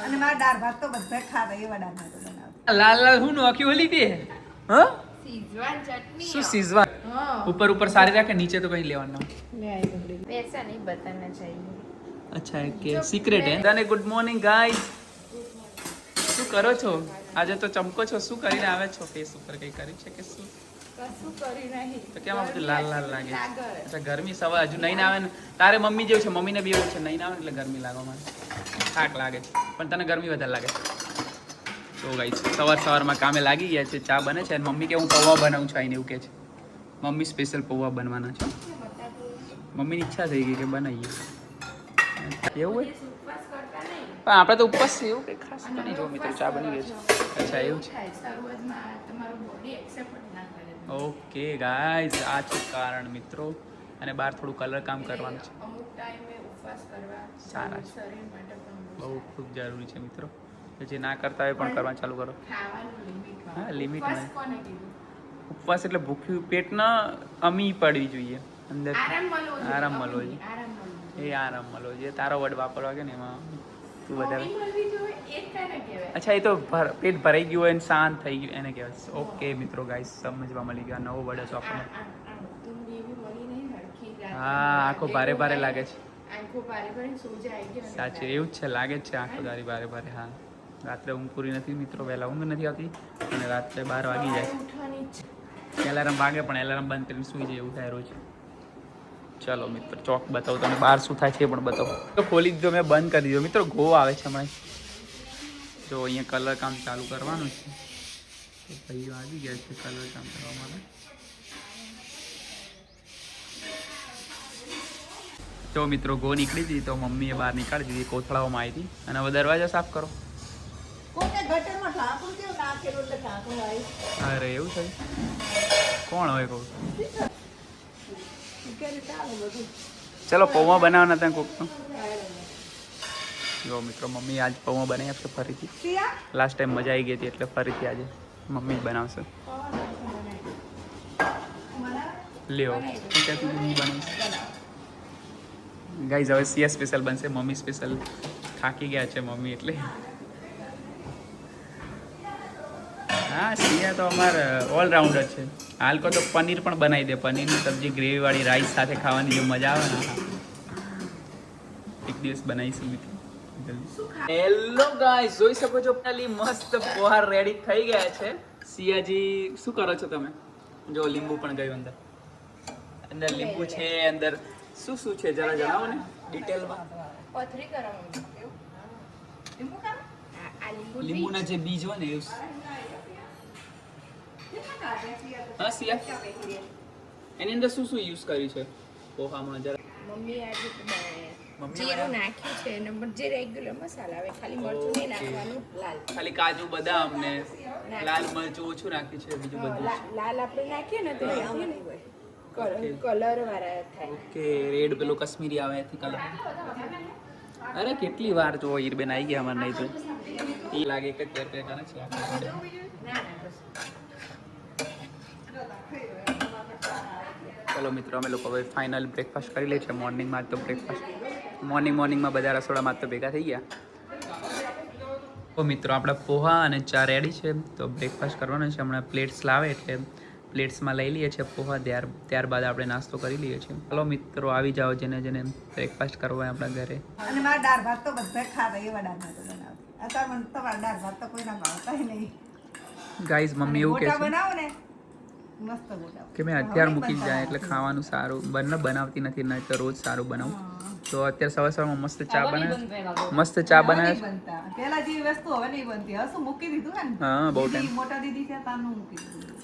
અને મારા દાળ ભાત તો બધા ખાતા એવા દાળ ભાત બનાવતા. લાલ લાલ હું નોખી ઓલી દે હ સીઝવાન ચટણી શું સીઝવા ઉપર ઉપર સારી રાખે નીચે તો કઈ લેવાનું લે આઈ પકડી. वैसा नहीं बताना चाहिए. અચ્છા કે સિક્રેટ હે તને ગુડ મોર્નિંગ ગાઈસ શું કરો છો આજે તો ચમકો છો શું કરીને આવે છો ફેસ ઉપર કઈ કરી છે કે શું કશું કરી નહીં તો કેમ આ બધું લાલ લાલ લાગે અચ્છા ગરમી સવાર હજુ નહીં આવે ને તારે મમ્મી જેવું છે મમ્મીને બી એવું છે નહીં આવે એટલે ગરમી લાગે મને થાક લાગે છે પણ તને ગરમી વધારે લાગે તો ગાઈસ સવાર સવારમાં કામે લાગી ગયા છે ચા બને છે અને મમ્મી કે હું પૌવા બનાવું છું આઈને એવું કે છે મમ્મી સ્પેશિયલ પૌવા બનવાના છે મમ્મીની ઈચ્છા થઈ ગઈ કે બનાવીએ એવું હોય પણ આપણે તો ઉપવાસ છે એવું કંઈ ખાસ તો નહીં જો મિત્રો ચા બની ગઈ છે અચ્છા એવું છે તમારું બોડી એક્સેપ્ટ ના કરે. ઓકે ગાઈઝ આ છે કારણ મિત્રો અને બહાર થોડું કલર કામ કરવાનું છે અમુક ટાઈમે ઉપવાસ કરવા સારા છે. શરીર માટે પણ બહુ ખૂબ જરૂરી છે મિત્રો તો જે ના કરતા હોય પણ કરવાનું ચાલુ કરો ખાવાનું લિમિટમાં. હા લિમિટમાં ઉપવાસ કોને કીધું? ઉપવાસ એટલે ભૂખ્યું પેટના અમી પડવી જોઈએ અંદર આરામ મળવો જોઈએ. આરામ મળવો જોઈએ આરામ મળવો જોઈએ. એ આરામ મળવો જોઈએ તારો વર્ડ વાપરવા કે ને એમાં તું વધારે મોડી મળવી જોઈએ એ જ કાને કહેવાય. અચ્છા એ તો પેટ ભરાઈ ગયું હોય અને શાંત થઈ ગયું એને કહેવાય ઓકે મિત્રો ગાઈસ સમજવા મળી ગયા નવો વર્ડ હતો આપણને ઊંઘ એવી મળી નહીં હરખી રાતે. હા આંખો ભારે ભારે લાગે છે આંખો ભારે ભારે સોજા આવી ગઈ અને સાચે એવું જ છે લાગે જ છે આંખો તારી ભારે ભારે હા રાત્રે ઊંઘ પૂરી નથી મિત્રો વહેલા ઊંઘ નથી આવતી અને રાત્રે 12 વાગી જાય સવારે ઉઠવાની ઈચ્છા. એલાર્મ વાગે પણ એલાર્મ બંધ કરીને સૂઈ જાય એવું થાય રોજ ચલો મિત્રો ચોક બતાવો તમે બહાર શું થાય છે એ પણ બતાવો તો ખોલી દીધો મેં બંધ કરી દીધો મિત્રો ગો આવે છે હમણાં જો અહીંયા કલર કામ ચાલુ કરવાનું છે તો ભાઈઓ આવી ગયા છે કલર કામ કરવા માટે તો મિત્રો ગો નીકળી હતી તો મમ્મીએ બહાર નીકાળી દીધી કોથળાઓમાં આવી હતી અને હવે દરવાજા સાફ કરો કોકે ગટરમાં ઢાંકણું કેવું નાખેલું એટલે ઢાંકણું આવી. અરે એવું છે કોણ હોય કહું ઘરે ચાલે બધું. ચલો પૌવા બનાવવાના હતા કોક તો જો મિત્રો મમ્મી આજ પૌવા બનાવી આપશે ફરીથી સિયા? લાસ્ટ ટાઈમ મજા આવી ગઈ હતી એટલે ફરીથી આજે મમ્મી જ બનાવશે લ્યો ગાઈઝ હવે સિયા સ્પેશિયલ બનશે મમ્મી સ્પેશિયલ થાકી ગયા છે મમ્મી એટલે હા સિયા તો અમારે ઓલરાઉન્ડર છે હાલકો તો પનીર પણ બનાવી દે પનીરની સબ્જી ગ્રેવીવાળી રાઈસ સાથે ખાવાની જે મજા આવે ને એક દિવસ બનાવીશું મિત્રો હેલો ગાઈસ જોઈ શકો છો પેલી મસ્ત પોહા રેડી થઈ ગયા છે સિયાજી શું કરો છો તમે જો લીંબુ પણ ગયું અંદર અંદર લીંબુ છે અંદર શું શું છે જરા જણાવો ને ડિટેલમાં પથરી કરાવવાનું. એવું? લીંબુ કાઢો? આ લીંબુ લીંબુના જે બીજ હોય ને એવું કેટલા કાઢ્યા સિયા? હા સિયા ક્યાં પહેરી? એની અંદર શું શું યુઝ કરી છે પોહામાં જરા મમ્મી આજે મમ્મી જીરું નાખ્યું છે અને પણ જે રેગ્યુલર મસાલા આવે ખાલી મરચું નહીં નાખવાનું લાલ ખાલી કાજુ બદામ ને લાલ મરચું ઓછું નાખ્યું છે બીજું બધું લાલ આપણે નાખીએ ને તો કલર વાળા થાય. કે રેડ પેલો કશ્મીરી આવે એથી કલર અરે કેટલી વાર જો હીરબેન આવી ગયા અમારે નહીં તો એ લાગે કે પેર પેર કરે છે ના ના બસ. ચલો મિત્રો અમે લોકો હવે ફાઇનલ બ્રેકફાસ્ટ કરી લે છે મોર્નિંગમાં તો બ્રેકફાસ્ટ મોર્નિંગમાં બધા રસોડામાં તો ભેગા થઈ ગયા તો મિત્રો આપણા પોહા અને ચા રેડી છે તો બ્રેકફાસ્ટ કરવાનો છે હમણાં પ્લેટ્સ લાવે એટલે પ્લેટ્સમાં લઈ લઈએ છીએ પોહા ત્યારબાદ આપણે નાસ્તો કરી લઈએ છીએ ચલો મિત્રો આવી જાઓ જેને જેને બ્રેકફાસ્ટ કરવો હોય આપણા ઘરે અને મારા દાળ ભાત તો બધા ખાતા એવા દાળ ભાત બનાવતા. અત્યારે મને તમારા દાળ ભાત તો કોઈના ભાવતા નહીં. ગાઈઝ મમ્મી એવું કહે ગોટા છે બનાવો ને મસ્ત ગોટા. કે મેં અત્યાર મૂકી જ જાય એટલે ખાવાનું સારું બનાવતી નથી નહીં તો રોજ સારું બનાવું તો અત્યારે સવારમાં મસ્ત ચા બનાવે મસ્ત ચા બનાવે છે બનતા પેલા જેવી વસ્તુ હવે નહીં બનતી હવે શું મૂકી દીધું ને હા બહુ દીદી, ટાઈમ મોટા દીદી છે તાનું મૂકી દીધું એટલે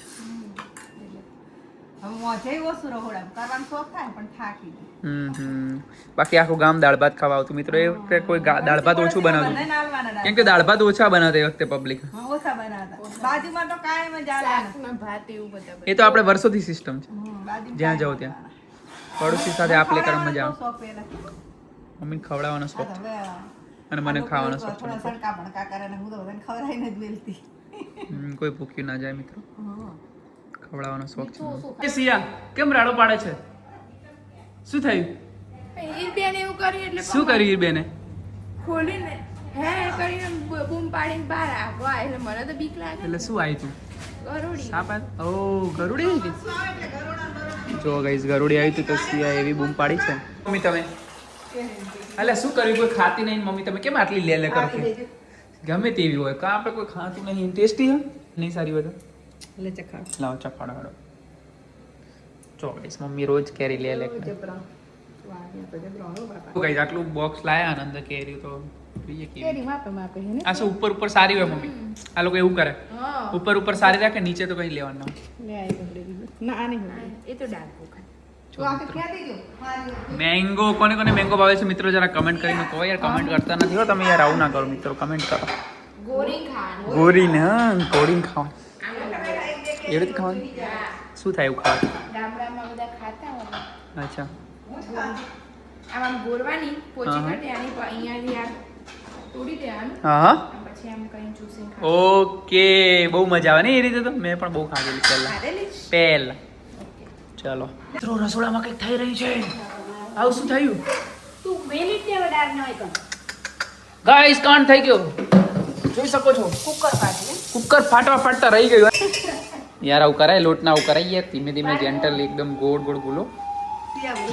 હવે મોજે ઓછું રહોડા કરવાનો શોખ થાય પણ થાકી ગઈ. બાકી આખું ગામ દાળ ભાત ખાવા આવતું મિત્રો એ વખતે કોઈ દાળ ભાત ઓછું બનાવતું બધાને આલવાના દાળ કેમ કે દાળ ભાત ઓછા બનાવતા એ વખતે પબ્લિક હા, ઓછા બનાવતા બાજુમાં તો કાયમ જ આલવાના. શાકમાં ભાત એવું બધા એ તો આપણે વર્ષોથી સિસ્ટમ છે બાજુમાં જ્યાં જાઓ કાયમ ત્યાં પડોશી સાથે આપ લે કરવા મજા ખવડાવવાનો શોખ પહેલા. મમ્મીને ખવડાવવાનો આ શોખ તો હવે અને મને ખાવાનો શોખ થોડા સણકા ભણકા કરે ને હું તો બધાને ખવડાવીને જ મેલતી. કોઈ ભૂખ્યું ના જાય મિત્રો હા. ખવડાવવાનો શોખ છે સિયા કેમ રાડો પાડે છે શું થયું ઈરબેન એવું કરી એટલે શું કર્યું બેને ખોલીને હે કરીને બૂમ પાડીને બહાર આવવા એટલે મને તો બીક લાગે એટલે શું આવી તું ગરુડી સાપ ઓ ગરુડી આવી હતી જો ગાઈસ ગરુડી આવી હતી તો સિયા એવી બૂમ પાડી છે મમ્મી તમે એટલે શું કર્યું કોઈ ખાતી નહીં મમ્મી તમે કેમ આટલી લે લે કરો છો? ગમે તેવી હોય કાં આપણે કોઈ ખાતું નહીં ટેસ્ટી હોય નહીં સારી હોય તો લે ચખાડ લાવો ચખાડો હાડો જો ગાઈસ મમ્મી રોજ કેરી લે લે કરે. તો ગાઈસ આટલું બોક્સ લાયા અને અંદર કેરી તો જોઈએ કેવી કેરી માપે માપે હે ને આ શું ઉપર સારી હોય મમ્મી આ લોકો એવું કરે હા ઉપર સારી રાખે નીચે તો કઈ લેવાનું ના લે આઈ પકડી દીધું ના આ નહીં હોય એ તો ડાર્ક ખાય તો આ ક્યાં દેજો મારી મેંગો કોને કોને મેંગો ભાવે છે મિત્રો જરા કમેન્ટ કરીને કહો યાર કમેન્ટ કરતા નથી હો તમે યાર આવું ના કરો મિત્રો કમેન્ટ કરો ગોરી ખાવાનું ગોરીને હા ગોરીને ખાવાનું એવી રીતે ખાવાનું શું થાય એવું ખાવાનું ગામડામાં બધા ખાતા હોય અચ્છા આમ ગોરવાની પોચી હા. કરી દેવાની પણ અહીંયાથી આ તોડી દેવાનું હા હા અને પછી આમ કઈ ચૂસીને ખાવાનું ઓકે બહુ મજા આવે ને એ રીતે તો મેં પણ બહુ ખાધેલી પહેલા ખાધેલી જ? પહેલા ઓકે. ચલો મિત્રો રસોડામાં કંઈક થઈ રહ્યું છે આવું શું થયું તું મેલી જ દેવા ડાળ ન હોય કણ. ગાઈસ કાંડ થઈ ગયો જોઈ શકો છો કુકર પાછી ને કુકર ફાટતા રહી ગયું યાર આવું કરાય લોટ ના આવું કરાય યાર ધીમે ધીમે જેન્ટલ એકદમ ગોળ ગોળ ગુલો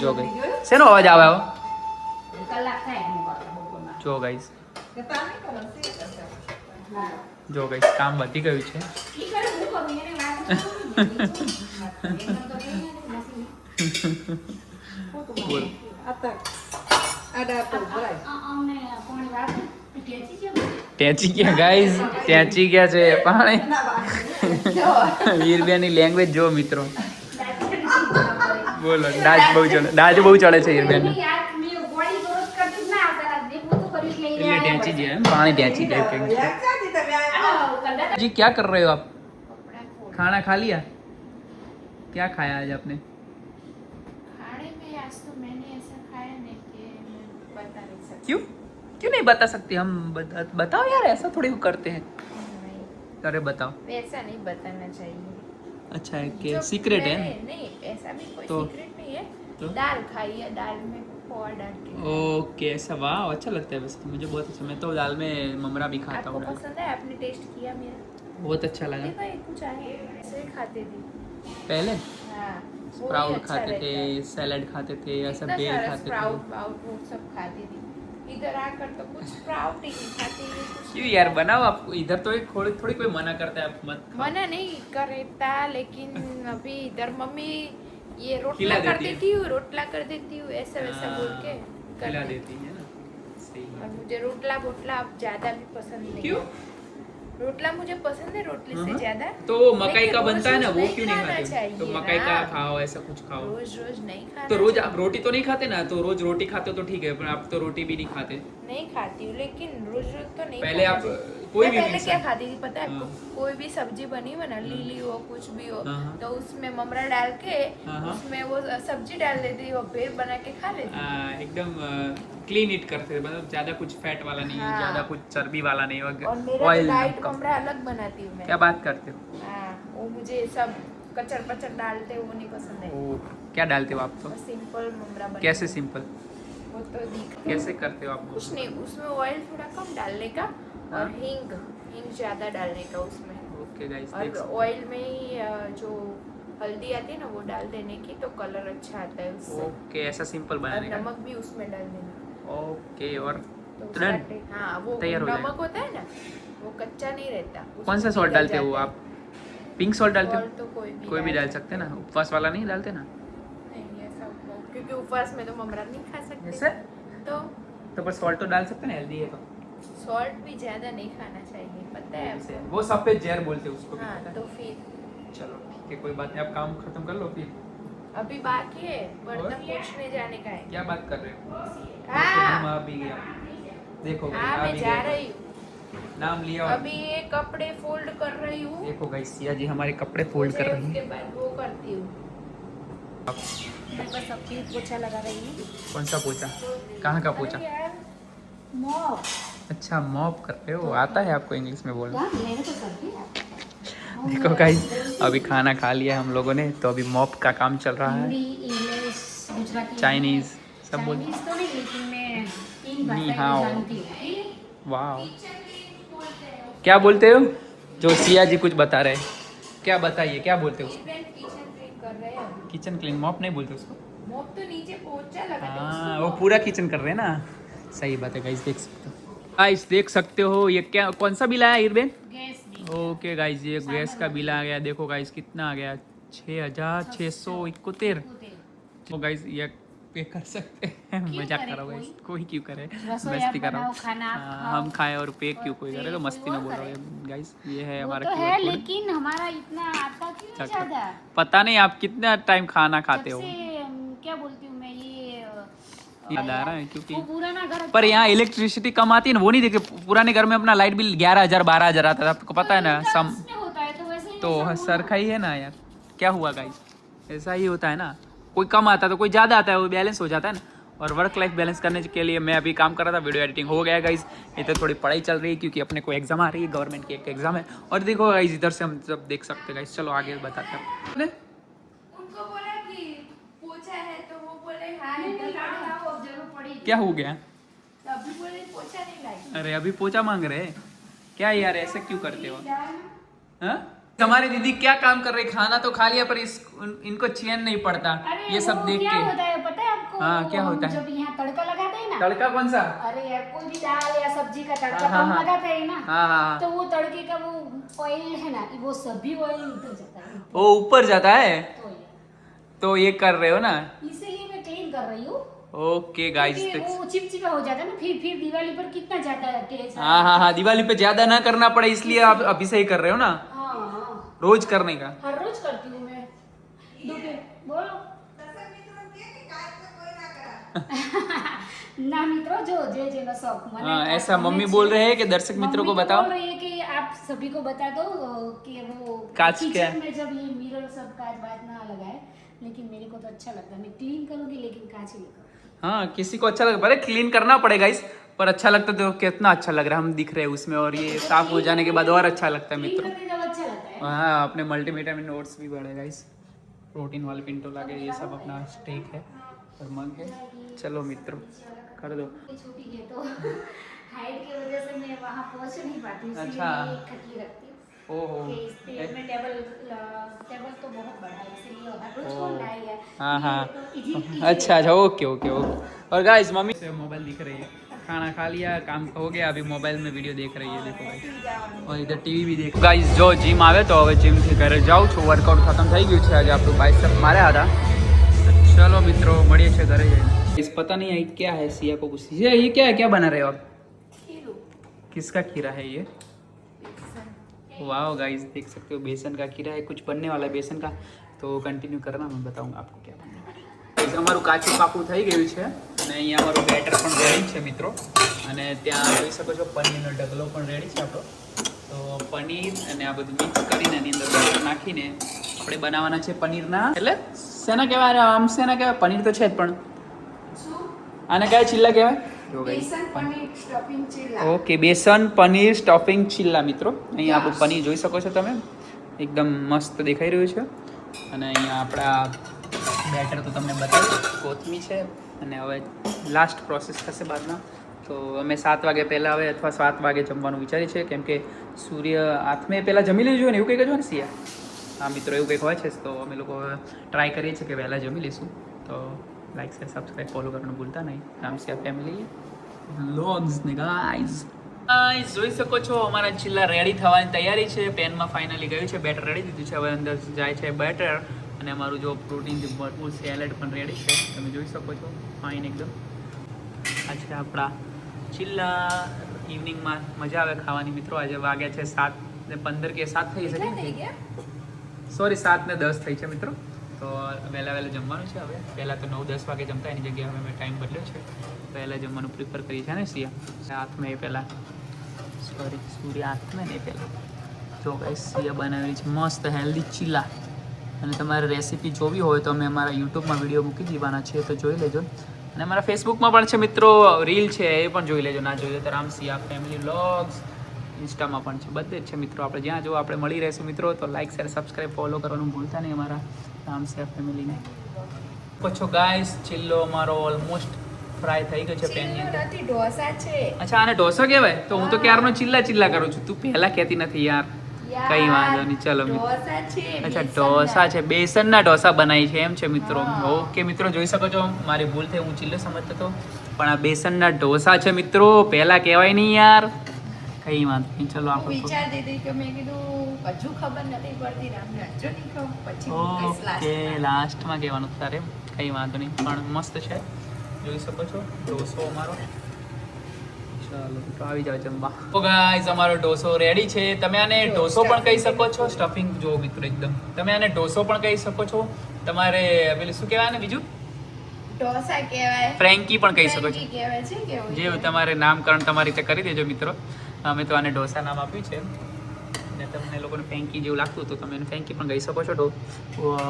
જો ગઈ શેનો અવાજ આવે આવો કલાક થાય એનું બપોરમાં. જો ગાઈસ કે તાને કરો સી કરશે જો ગાઈસ કામ વધી ગયું છે ઈ કરે હું કરું એને વાત કરું. એનો તો કઈ નથી. બોલ આતા આડા તો ભરાય અમને કોણી વાત ટેચી છે ટેચી ગયા ગાઈસ ટેચી ગયા છે પાણી ના વાત વીરબેની લેંગ્વેજ જો મિત્રો બોલો દાજ બહુ ચડે છે વીરબેન એટલે ટેચી જાય એમ પાણી ટેચી જાય કहीं યાર ચાજી તમે આ जी क्या कर रहे हो आप खाना खा लिया क्या खाया आज आपने खाने में आज तो मैंने ऐसा खाया नहीं कि मैं बता नहीं सकती क्यों क्यों नहीं बता सकते हम बताओ यार ऐसा थोड़ी करते हैं नहीं, अरे बताओ वैसा नहीं बताना चाहिए अच्छा है कि जो सीक्रेट है मैंने- नहीं ऐसा भी कोई तो- सीक्रेट नहीं है तो? दाल खाई है दाल में पोहा डाल के खाई। ओके ऐसा वाह अच्छा लगता है वैसे तो मुझे बहुत अच्छा मैं तो दाल में ममरा भी खाता आपको हूँ पसंद है आपने टेस्ट किया मेरा बहुत अच्छा लगा देखो ये कुछ आगे ऐसे ही खाते थे पहले हाँ वो ही स्प्राउट अच्छा खाते रहता थे है। सैलड खाते थे ऐसा इतना बेल सारा खाते स्प्राउट थे वाउट वो सब खाती थी इधर आकर तो कुछ स्प्राउट ही नहीं खाती कुछ क्यों यार बनाओ आपको इधर तो एक थोड़ी कोई मना करता है आप मत खाओ। मना नहीं करता लेकिन अभी इधर मम्मी ये खिला रोटला कर देती है। देती हूँ रोटला कर देती हूँ ऐसा वैसा हाँ, बोल के कर खिला देती देती है ना सही हूँ। है और मुझे रोटला बोटला अब ज्यादा भी पसंद नहीं क्यों है रोटला मुझे पसंद है रोटली से हाँ। ज्यादा तो मकई लेकिन का बनता है ना रोज-रोज वो नहीं क्यों नहीं खाना खाते चाहिए तो मकई का ना। खाओ ऐसा कुछ खाओ रोज रोज नहीं खाना तो रोज चाहिए। आप रोटी तो नहीं खाते ना तो रोज रोटी खाते हो तो ठीक है पर आप तो रोटी भी नहीं खाते नहीं खाती हूँ लेकिन रोज रोज तो नहीं पहले खाना आप चाहिए। कोई मैं भी पहले क्या इंसान- खाती थी पता है आपको हाँ। कोई भी सब्जी बनी हो ना लीली हो कुछ भी हो हाँ, हाँ। तो उसमें ममरा डाल के हाँ, हाँ। उसमें वो सब्जी डाल देती और फिर बना के खा लेती एकदम क्लीन इट करते थे मतलब ज्यादा कुछ फैट वाला नहीं हाँ। ज्यादा कुछ चर्बी वाला नहीं और मेरा ऑयल डाइट ममरा अलग बनाती हूँ मैं क्या बात करते हो हाँ वो मुझे सब कचर पचर डालते वो नहीं पसंद है ओ, क्या डालते हो आप तो सिंपल ममरा बना कैसे सिंपल वो तो दिख कैसे करते हो आप कुछ नहीं उसमें ऑयल थोड़ा कम डालने का हाँ। और हींग हींग ज्यादा डालने का उसमें ओके गाइस और ऑयल में ही जो हल्दी आती है ना वो डाल देने की तो कलर अच्छा आता है उससे ओके ऐसा सिंपल और बनाने का नमक भी उसमें डाल देना ओके और तो तो उसका डन हाँ वो तैयार हो नमक होता है ना वो कच्चा नहीं रहता कौन सा उसमें सॉल्ट पिघल डालते हो जाता है। आप पिंक सॉल्ट डालते सॉल्ट हो तो कोई भी डाल सकते हैं ना उपवास वाला नहीं डालते ना नहीं ऐसा क्योंकि उपवास में तो ममरा नहीं खा सकते ऐसे? तो पर सॉल्ट तो डाल सकते हैं ना हेल्दी है तो सॉल्ट भी ज्यादा नहीं खाना चाहिए पता है जैसे आपको वो सफेद जहर बोलते हैं उसको भी हाँ पता है? तो फिर चलो ठीक है कोई बात नहीं आप काम खत्म कर लो फिर अभी बाकी है बर्तन और? पोंछने जाने का है क्या बात कर रहे हो हाँ देखो, आ भी गया देखो हाँ आ मैं भी जा गया। रही हूँ नाम लिया और अभी ये कपड़े फोल्ड कर रही हूँ देखो गाइस सिया जी हमारे कपड़े फोल्ड कर रही उसके हैं बाद वो करती हूँ आप मैं बस अपनी पोछा लगा रही हूँ कौन सा पोछा कहाँ का पोछा अरे यार मॉप अच्छा मॉप कर रहे हो आता है आपको इंग्लिश में बोलना यार मैंने तो कर दिया देखो गाइस अभी खाना खा लिया हम लोगों ने तो अभी मॉप का काम चल रहा है हिंदी इंग्लिश गुजराती चाइनीज सब बोल चाइनीज तो नहीं लेकिन मैं तीन नी भाषाएं हाओ। जानती हूँ वाह, क्या बोलते हो? जो सिया जी कुछ बता रहे हैं, क्या बताइए, क्या बोलते हो उसको? किचन क्लीन कर रहे हैं अभी। किचन क्लीन, मॉप नहीं बोलते उसको? मॉप तो नीचे पोछा लगाते हैं हाँ, उसको। वो पूरा किचन कर रहे हैं ना। सही बात है गाइस, देख सकते हो। गाइस देख सकते हो ये क्या, कौन सा बिल आया इरबेन? गैस भी। ओके गाइस, ये गैस का बिल आ गया। देखो गाइस कितना आ गया, 6,671। तो गाइस ये पे कर सकते हैं। मजाक कर रहा हूँ गाइस, कोई क्यों करे, मस्ती कर रहा हूँ। हम खाए और पे क्यों कोई करे, तो मस्ती में बोल रहा हूँ गाइस। ये है हमारा तो है, लेकिन हमारा इतना आता क्यों नहीं ज्यादा? पता नहीं आप कितना टाइम खाना खाते हो, क्या बोलती हूँ मैं, ये याद आ रहा है क्योंकि वो पुराना घर पर यहाँ इलेक्ट्रिसिटी कम आती है ना, वो नहीं देखे। पुराने घर में अपना लाइट बिल 11,000 12,000 आता था, आपको पता है ना। सम होता है तो वैसे ही तो ऐसा हुआ। सरखा ही है ना यार, क्या हुआ गाइस, ऐसा ही होता है ना। कोई कम आता है तो कोई ज़्यादा आता है, वो बैलेंस हो जाता है ना। और वर्क लाइफ बैलेंस करने के लिए मैं अभी काम कर रहा था, वीडियो एडिटिंग हो गया गाइस। इधर थोड़ी पढ़ाई चल रही है क्योंकि अपने को एग्जाम आ रही है, गवर्नमेंट की एक एग्जाम है। और देखो गाइस इधर से हम सब देख सकते हैं गाइस। चलो आगे बताते हैं। उनको बोला कि पोछा है तो वो बोले हाँ जरूर पड़ेगी। क्या हो गया? तो अभी बोले पोछा नहीं लाई। अरे अभी पोछा मांग रहे हैं क्या यार, ऐसे क्यों करते हो? हाँ? हमारी दीदी क्या काम कर रही, खाना तो खा लिया पर इनको चैन नहीं पड़ता ये सब देख क्या के। होता है पता है आपको? हाँ, क्या होता है? जब यहाँ तड़का लगाते हैं ना, तड़का कौन सा? अरे यार कोई भी दाल या सब्जी का तड़का हाँ, तो हम हाँ, लगाते हैं ना। हाँ हाँ, तो वो तड़के का वो ऑयल है ना, वो सभी ऑयल उतर जाता है। वो ऊपर जाता है, तो यार, तो ये कर रहे हो ना। इसीलिए मैं क्लीन कर रही हूँ। ओके गाइस, क्योंकि वो चिपचिपा हो जाता है ना, फिर दिवाली पर कितना जाता है टेस्ट। हाँ हाँ हाँ, दिवाली पे ज्यादा ना करना पड़े इसलिए आप अभी से ही कर रहे हो ना, हाँ हाँ, रोज करने का। हर रोज करती हूँ मैं। बोलो ना मित्रों, जो जे जेनो शौक मने हाँ, ऐसा मम्मी बोल रहे हैं कि दर्शक मित्रों को बताओ। बोल रही है कि आप सभी को बता दो कि वो कांच किचन क्या? में जब ये मिरर सब कांच बात ना लगाए, लेकिन मेरे को तो अच्छा लगता है। मैं क्लीन करूंगी लेकिन कांच ही लगाऊंगी। हाँ, किसी को अच्छा लग, अरे क्लीन करना पड़ेगा इस पर अच्छा लगता तो कितना अच्छा लग रहा है, हम दिख रहे हैं उसमें, और ये साफ हो जाने के बाद और अच्छा लगता है क्लीन मित्रों। करके जब अच्छा लगता है। हाँ, अपने मल्टीविटामिन ओट्स भी बढ़ेगा इस, प्रोटीन वाले पिंटो लागे, ये सब अपना स्टेक है और मग है। चलो मित्रों कर दो। छोटी है तो हाइट की वजह से मैं वहाँ पहुँच नहीं पाती, इसलिए अच्छा। मैं एक खटली रखती हूँ। ओहो, कि इस पे में टेबल तो बहुत बड़ा है, इसीलिए हर रोज ओ। कौन लाएगा। हाँ हाँ, ये तो इजी अच्छा अच्छा, ओके ओके ओके। और गाइस मम्मी से मोबाइल दिख रही है, खाना खा लिया, काम हो गया, अभी मोबाइल में वीडियो देख रही है, देखो गाइस। और इधर टीवी भी देख गाइस। जो जिम आवे तो હવે जिम થી ઘરે જાઉં છું, વર્કઆઉટ ખતમ થઈ ગયું છે, આજે આપણું બાઇસેપ માર્યા હતા। चलो मित्रों મળીએ છે ઘરે જઈને। इस पता नहीं है क्या है, सिया को पूछ, ये क्या है, क्या बना रहे हो आप? किसका खीरा है ये? वाह गाइस देख सकते हो, बेसन का खीरा है, कुछ बनने वाला है बेसन का, तो कंटिन्यू करना, मैं बताऊंगा आपको क्या बनने वाला है। गाइस અમારું કાચું પાકું થઈ ગયું છે અને અહીંયા અમારું બેટર પણ રેડી છે મિત્રો, અને ત્યાં જોઈ શકો છો પનીરનો ઢગલો પણ રેડી છે આપણો। તો પનીર અને આ બધું મિક્સ કરીને એની અંદર બેટર નાખીને આપણે બનાવવાના છે પનીરના, એટલે શેના કહેવાય આમ, શેના કહેવાય, પનીર તો છે જ પણ આને કયા ચીલા કહેવાય? જો ગાઈસ बेसन पनीर स्टफिंग चिल्ला। ઓકે, બેસન પનીર સ્ટફિંગ ચીલા મિત્રો। અહીંયા આપણું પનીર જોઈ શકો છો તમે, એકદમ મસ્ત દેખાઈ રહ્યું છે। અને અહીંયા આપણા બેટર તો તમને બતાવ્યું, કોથમી છે, અને હવે લાસ્ટ પ્રોસેસ થશે બાદમાં। તો અમે 7 વાગે પહેલાં હવે અથવા 7 વાગે જમવાનું વિચારીએ છીએ, કેમ કે સૂર્ય હાથમે પહેલાં જમી લેવું જોઈએ ને, એવું કંઈક જ હોય ને સિયા? હા મિત્રો, એવું કંઈક હોય છે, તો અમે લોકો ટ્રાય કરીએ છીએ કે વહેલા જમી લઈશું। તો લાઈક શેર સબસ્ક્રાઈબ ફોલો કરવાનું ભૂલતા નહીં, રામસિયા ફેમિલી વ્લોગ્સ ને ગાઈઝ। ગાઈઝ જોઈ શકો છો અમારા ચીલા રેડી થવાની તૈયારી છે, પેનમાં ફાઇનલી ગયું છે, બેટર રેડી દીધું છે, હવે અંદર જાય છે બેટર, અને અમારું જો પ્રોટીનથી ભરપૂર સેલેડ પણ રેડી છે, તમે જોઈ શકો છો, ફાઇન એકદમ। આ છે આપણા ચીલા, ઇવનિંગમાં મજા આવે ખાવાની મિત્રો। આજે વાગ્યા છે 7:15 કે 7 થઈ છે, સોરી 7:10 થઈ છે મિત્રો। તો વહેલા જમવાનું છે હવે, પહેલાં તો 9-10 વાગે જમતા, એની જગ્યાએ હવે મેં ટાઈમ બદલ્યો છે, પહેલાં જમવાનું પ્રિફર કરી છે ને સિયા, હાથમાં એ પહેલાં, સોરી સૂર્ય હાથમાં ને એ પહેલાં। જો ગાઈસ સિયા બનાવેલી છે મસ્ત હેલ્ધી ચીલા, અને તમારે રેસીપી જોવી હોય તો અમે અમારા યુટ્યુબમાં વિડીયો મૂકી દેવાના છે, તો જોઈ લેજો, અને અમારા ફેસબુકમાં પણ છે મિત્રો, રીલ છે એ પણ જોઈ લેજો, ના જોઈએ તો રામસિયા ફેમિલી વ્લોગ્સ, ઇન્સ્ટામાં પણ છે, બધે જ છે મિત્રો। આપણે જ્યાં જો આપણે મળી રહેશું મિત્રો, તો લાઈક શેર સબસ્ક્રાઈબ ફોલો કરવાનું ભૂલતા નહીં અમારા રામસિયા ફેમિલીને। પૂછો ગાઈસ, ચિલ્લો અમારો ઓલમોસ્ટ ફ્રાય થઈ ગયો છે પેનની ચીલું અંદર. નથી, ઢોસા છે. અચ્છા આને ઢોસો કહેવાય? તો હું તો ક્યારનો ચિલ્લા કરું છું. તું પહેલા કહેતી નથી યાર. યાર, કઈ વાંધો નહીં, ચલો મિત્રો. ઢોસા છે, અચ્છા બેસનના. ઢોસા છે, બેસનના ઢોસા બનાવી છે એમ છે મિત્રો. હા. ઓકે મિત્રો, જોઈ શકો છો મારી ભૂલ થઈ, હું ચિલ્લો સમજતો હતો પણ આ બેસનના ઢોસા છે મિત્રો. પહેલા કહેવાય નહીં યાર. કઈ વાંધો નહીં, ચલો હું આપણે વિચારતી હતી કે મેં કીધું હજુ ખબર નથી પડતી રામને, હજુ નહીં ખબર, પછી હું કહીશ ઓકે last. લાસ્ટમાં કહેવાનું તારે. કઈ વાંધો નહીં, પણ મસ્ત છે, જોઈ શકો છો ઢોસો અમારો. ચાલો તો આવી જાવ જમવા. તો ગાઈઝ અમારો ઢોસો રેડી છે. તમે આને ઢોસો પણ કહી શકો છો. સ્ટફિંગ જો મિત્રો એકદમ. તમે આને ઢોસો પણ કહી શકો છો. તમારે પેલું શું કહેવાય ને બીજું? ઢોસા કહેવાય, ફ્રેન્કી પણ કહી શકો છો. ફ્રેન્કી કહેવાય છે કે એવું જે છે. તમારે નામકરણ તમારી રીતે કરી દેજો મિત્રો. અમે તો આને ઢોસા નામ આપ્યું છે ને તમને લોકોને ફેંકી જેવું લાગતું તો તમે એને ફેંકી પણ કહી શકો છો.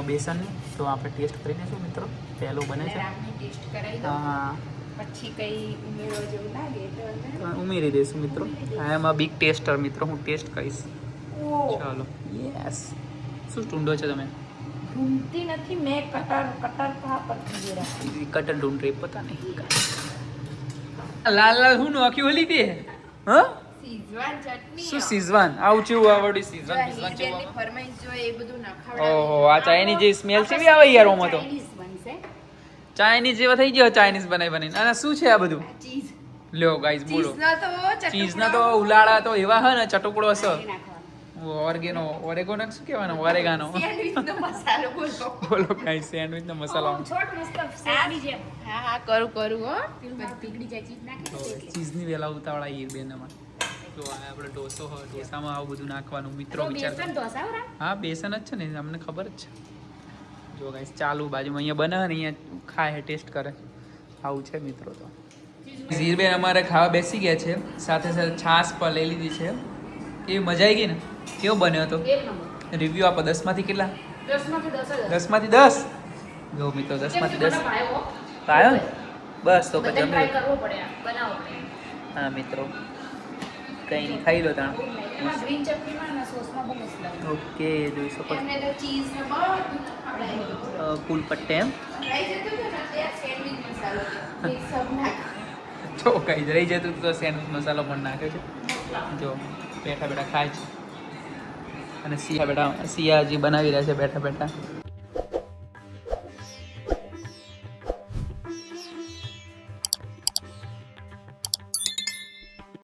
બેસનની તો આપણે ટેસ્ટ કરી દઈશું મિત્રો. પહેલું બને એટલે છે. રામને ટેસ્ટ કરાવી દો, હા, પછી કઈ ઉમેરવા જેવું લાગે તો અંદર. ઉમેરી દઈશું મિત્રો. આઈ એમ અ બિગ ટેસ્ટર મિત્રો, હું ટેસ્ટ કરીશ. ઓહ, ચાલો. યસ. શું ઢૂંઢો છો તમે? ઢૂંઢતી નથી મેં, કટર કહા પર જરા. કટર ઢૂંઢ રહી પતા નહીં. લાલ લાલ હું નાખ્યું ઓલી દે. હા, સીઝવાન ચટણી. શું સીઝવાન? આવું ચેવું આવડી સીઝવાન બીઝવાન હીરેનની ચેવું? ફરમાઈશ જોઈએ એ બધું નખાવડાવી. ઓહો, આ ચાઇનીઝ જે સ્મેલ છે બી આવે યાર ઓમાં તો. ચાઇનીઝ બનશે. ચાઇનીઝ જેવા થઈ ગયો ચાઇનીઝ બનાવી બનાવીને. અને શું છે આ બધું? ચીઝ. લ્યો ગાઈઝ બોલો. ચીઝના તો ચટપટા ચીઝના તો ઉલાળા તો એવા હે ને ચટુકડો હશે. નાખી નાખવાનો. ઓરેગોનો શું કહેવાનું? ઓરેગાનો. સેન્ડવિચનો મસાલો બોલો. બોલો ગાઈઝ, સેન્ડવિચનો મસાલો. છોટ મસ્ત શેકની જેમ હા હા કરું હો. પીગળી જાય ચીજ નાખી દે એટલે. ચીઝની વેલા ઉતાવળા ઈર બેન અમાર. જો આ આપણો ઢોસો હોય, ઢોસામાં આવું બધું નાખવાનું મિત્રો તો વિચાર બેસન કરો. ઢોસા વરા હા બેસન જ છે ને, અમને ખબર જ છે. જો ગાઈસ ચાલુ બાજુમાં અહીંયા બને ને અહીંયા ખાય ટેસ્ટ કરે. આવું છે મિત્રો. તો ઝીરબેન અમારે ખાવા બેસી ગયા છે, સાથે સાથે છાશ પણ લઈ લીધી છે. કેવી મજા આવી ગઈ ને? કેવો બન્યો હતો? એક નંબર રિવ્યુ આપો 10 માંથી કેટલા? 10 માંથી 10 10 માંથી 10. જો મિત્રો 10 માંથી 10 પાયો ને? બસ તો પછી ટ્રાય અમે કરવો પડે આ, બનાવવો પડે. હા મિત્રો કઈ નહીં, ખાઈ લો તાણ. એમાં ગ્રીન ચટણીમાં અને સોસમાં બહુ મસ્ત લાગે. ઓકે જોઈ શકો છો. એમને તો ચીઝ ને બધું નખાવડાવી દીધું. ફૂલ પટ્ટે એમ. રહી જતું હતું ને ત્યાં સેન્ડવિચ મસાલો છે. એ સબ નાખ. જો કઈ રહી જતું તો સેન્ડવિચ મસાલો પણ નાખ્યો છે. જો બેઠા બેઠા ખાય છે. અને સિયા હજી બનાવી રહ્યા છે બેઠા બેઠા.